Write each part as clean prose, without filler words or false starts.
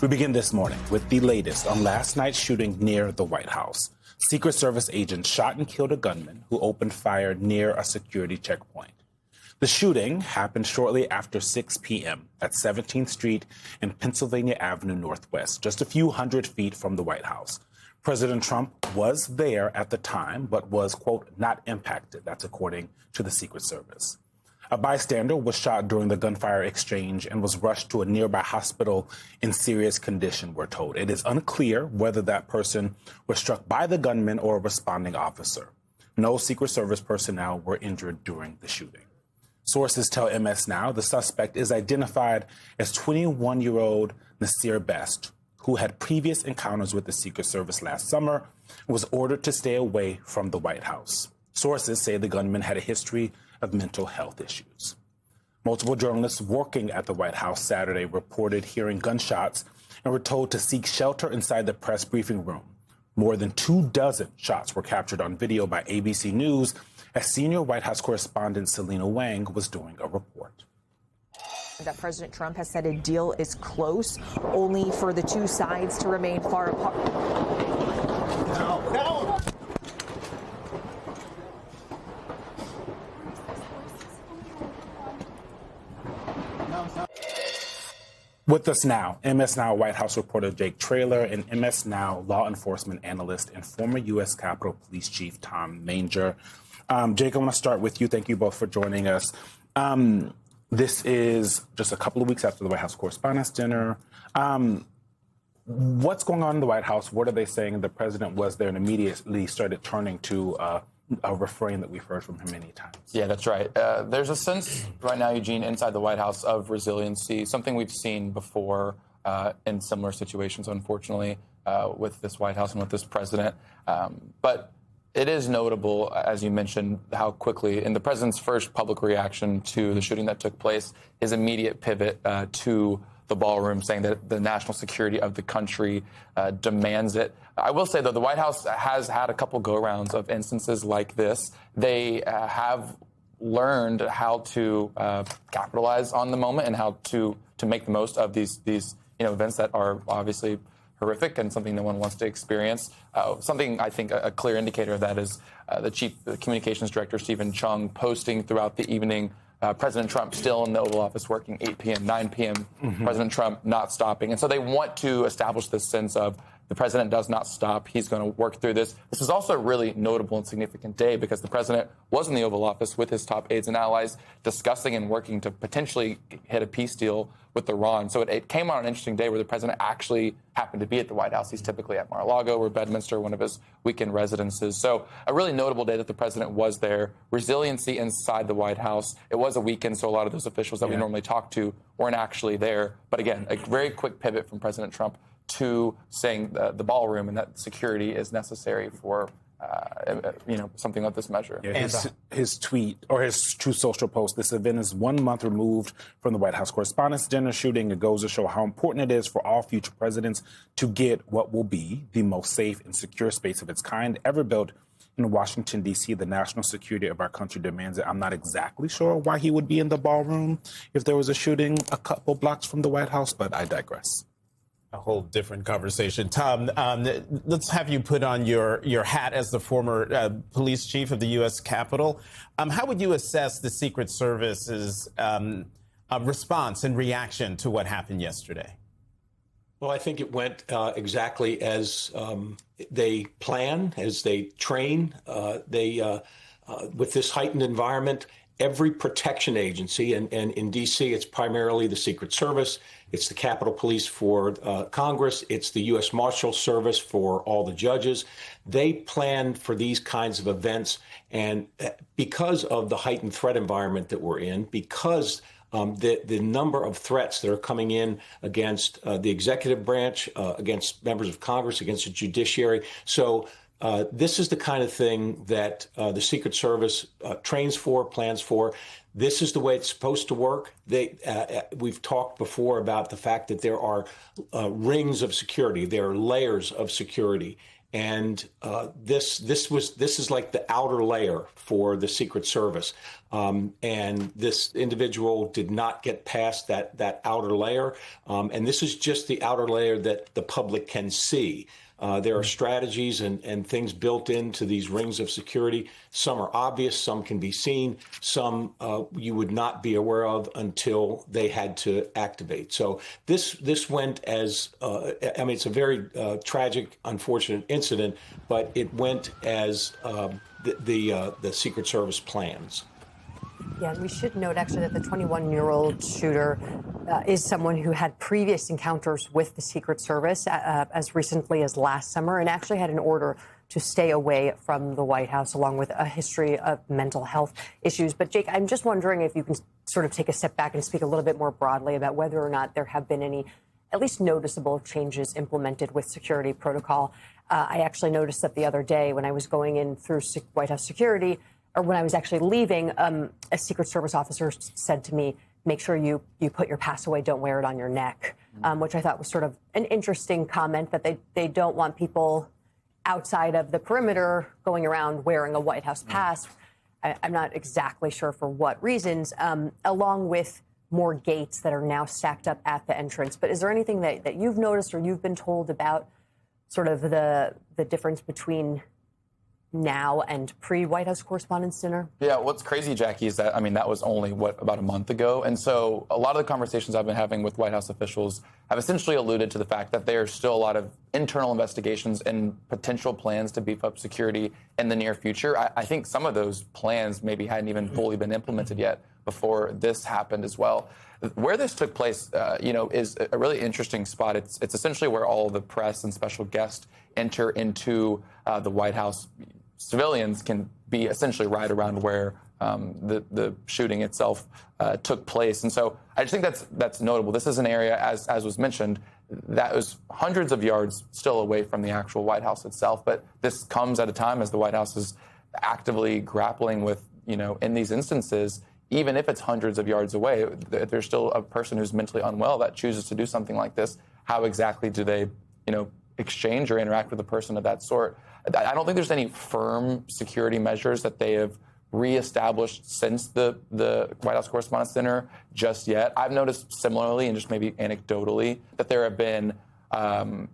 We begin this morning with the latest on last night's shooting near the White House. Secret Service agents shot and killed a gunman who opened fire near a security checkpoint. The shooting happened shortly after 6 p.m. at 17th Street and Pennsylvania Avenue Northwest, just a few hundred feet from the White House. President Trump was there at the time, but was, quote, not impacted. That's according to the Secret Service. A bystander was shot during the gunfire exchange and was rushed to a nearby hospital in serious condition, we're told. It is unclear whether that person was struck by the gunman or a responding officer. No Secret Service personnel were injured during the shooting. Sources tell MS Now the suspect is identified as 21-year-old Nasir Best, who had previous encounters with the Secret Service last summer and was ordered to stay away from the White House. Sources say the gunman had a history of mental health issues. Multiple journalists working at the White House Saturday reported hearing gunshots and were told to seek shelter inside the press briefing room. More than 24 shots were captured on video by ABC News as senior White House correspondent Selena Wang was doing a report. That President Trump has said a deal is close, only for the two sides to remain far apart. No. With us now, MS Now White House reporter Jake Traylor and MS Now law enforcement analyst and former U.S. Capitol Police Chief Tom Manger. Jake, I want to start with you. Thank you both for joining us. This is just a couple of weeks after the White House Correspondents' Dinner. What's going on in the White House? What are they saying? The president was there and immediately started turning to a refrain that we've heard from him many times. Yeah, that's right. There's a sense right now, Eugene, inside the White House of resiliency, something we've seen before in similar situations, unfortunately, with this White House and with this president. But it is notable, as you mentioned, how quickly, in the president's first public reaction to the shooting that took place, his immediate pivot to the ballroom, saying that the national security of the country demands it. I will say, though, the White House has had a couple go-rounds of instances like this. They have learned how to capitalize on the moment and how to make the most of these events that are obviously horrific and something no one wants to experience. Something I think a clear indicator of that is the Chief Communications Director, Stephen Chung, posting throughout the evening President Trump still in the Oval Office working 8 p.m., 9 p.m., President Trump not stopping. And so they want to establish this sense of the president does not stop. He's going to work through this. This is also a really notable and significant day because the president was in the Oval Office with his top aides and allies discussing and working to potentially hit a peace deal with Iran. So it came on an interesting day where the president actually happened to be at the White House. He's typically at Mar-a-Lago or Bedminster, one of his weekend residences. So a really notable day that the president was there. Resiliency inside the White House. It was a weekend, so a lot of those officials that we normally talk to weren't actually there. But again, a very quick pivot from President Trump to saying the ballroom and that security is necessary for something of this measure. Yeah, his tweet or his Truth Social post, this event is 1 month removed from the White House Correspondents' Dinner shooting. It goes to show how important it is for all future presidents to get what will be the most safe and secure space of its kind ever built in Washington, D.C. The national security of our country demands it. I'm not exactly sure why he would be in the ballroom if there was a shooting a couple blocks from the White House, but I digress. A whole different conversation. Tom, let's have you put on your hat as the former police chief of the U.S. Capitol. How would you assess the Secret Service's response and reaction to what happened yesterday? Well, I think it went exactly as they plan, as they train. With this heightened environment, every protection agency, and in D.C., it's primarily the Secret Service, it's the Capitol Police for Congress, it's the U.S. Marshal Service for all the judges. They plan for these kinds of events. And because of the heightened threat environment that we're in, because the number of threats that are coming in against the executive branch, against members of Congress, against the judiciary. So this is the kind of thing that the Secret Service trains for, plans for. This is the way it's supposed to work. We've talked before about the fact that there are rings of security. There are layers of security. And this is like the outer layer for the Secret Service. And this individual did not get past that outer layer. And this is just the outer layer that the public can see. There are strategies and things built into these rings of security. Some are obvious, some can be seen, some you would not be aware of until they had to activate. So this went as, I mean, it's a very tragic, unfortunate incident, but it went as the Secret Service plans. Yeah, and we should note actually that the 21-year-old shooter is someone who had previous encounters with the Secret Service as recently as last summer, and actually had an order to stay away from the White House, along with a history of mental health issues. But Jake, I'm just wondering if you can sort of take a step back and speak a little bit more broadly about whether or not there have been any at least noticeable changes implemented with security protocol. I actually noticed that the other day when I was going in through White House security, or when I was actually leaving, a Secret Service officer said to me, make sure you put your pass away, don't wear it on your neck, which I thought was sort of an interesting comment, that they don't want people outside of the perimeter going around wearing a White House pass. I'm not exactly sure for what reasons, along with more gates that are now stacked up at the entrance. But is there anything that you've noticed or you've been told about sort of the difference between now and pre-White House Correspondents' Dinner? Yeah, what's crazy, Jackie, is that, I mean, that was only, about a month ago? And so a lot of the conversations I've been having with White House officials have essentially alluded to the fact that there's still a lot of internal investigations and potential plans to beef up security in the near future. I think some of those plans maybe hadn't even fully been implemented yet before this happened as well. Where this took place, is a really interesting spot. It's essentially where all the press and special guests enter into the White House. Civilians can be essentially right around where the shooting itself took place. And so I just think that's notable. This is an area, as was mentioned, that was hundreds of yards still away from the actual White House itself. But this comes at a time as the White House is actively grappling with, in these instances, even if it's hundreds of yards away, there's still a person who's mentally unwell that chooses to do something like this. How exactly do they, exchange or interact with a person of that sort? I don't think there's any firm security measures that they have reestablished since the White House Correspondents' Dinner just yet. I've noticed similarly, and just maybe anecdotally, that there have been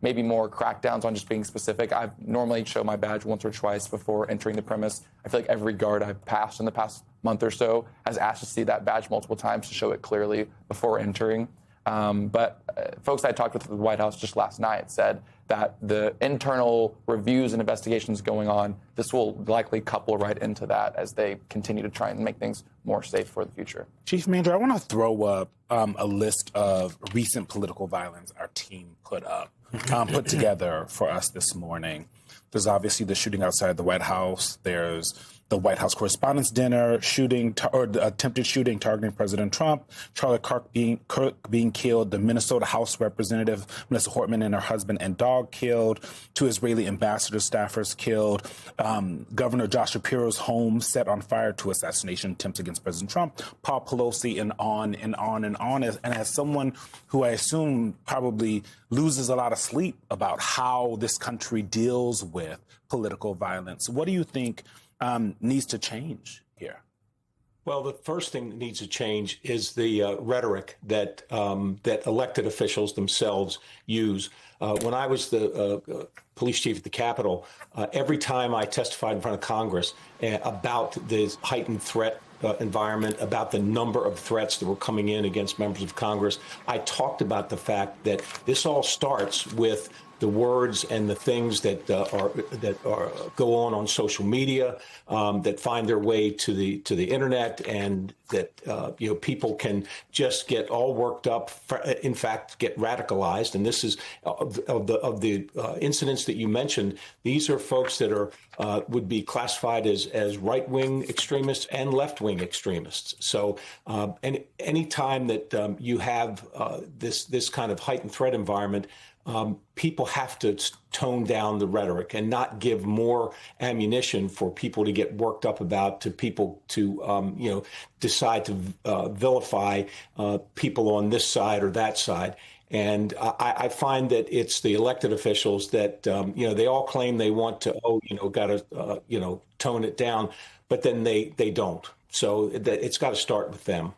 maybe more crackdowns on just being specific. I've normally show my badge once or twice before entering the premise. I feel like every guard I've passed in the past month or so has asked to see that badge multiple times to show it clearly before entering. But folks I talked with at the White House just last night said that the internal reviews and investigations going on, this will likely couple right into that as they continue to try and make things more safe for the future. Chief Manger, I want to throw up a list of recent political violence our team put together for us this morning. There's obviously the shooting outside the White House. There's the White House Correspondents' Dinner shooting, or the attempted shooting targeting President Trump, Charlie Kirk being killed, the Minnesota House Representative Melissa Hortman and her husband and dog killed, 2 Israeli ambassador staffers killed, Governor Josh Shapiro's home set on fire, 2 assassination attempts against President Trump, Paul Pelosi, and on and on and on. And as someone who I assume probably loses a lot of sleep about how this country deals with political violence, what do you think needs to change here? Well, the first thing that needs to change is the rhetoric that elected officials themselves use. When I was the police chief at the Capitol, every time I testified in front of Congress about this heightened threat environment, about the number of threats that were coming in against members of Congress, I talked about the fact that this all starts with the words and the things that go on social media, that find their way to the internet, and that people can just get all worked up. In fact, get radicalized. And this is of the incidents that you mentioned. These are folks that are would be classified as right-wing extremists and left-wing extremists. So, any time that you have this kind of heightened threat environment, people have to tone down the rhetoric and not give more ammunition for people to get worked up about, to people to, decide to vilify people on this side or that side. And I find that it's the elected officials that, they all claim they want to, tone it down, but then they don't. So it's got to start with them.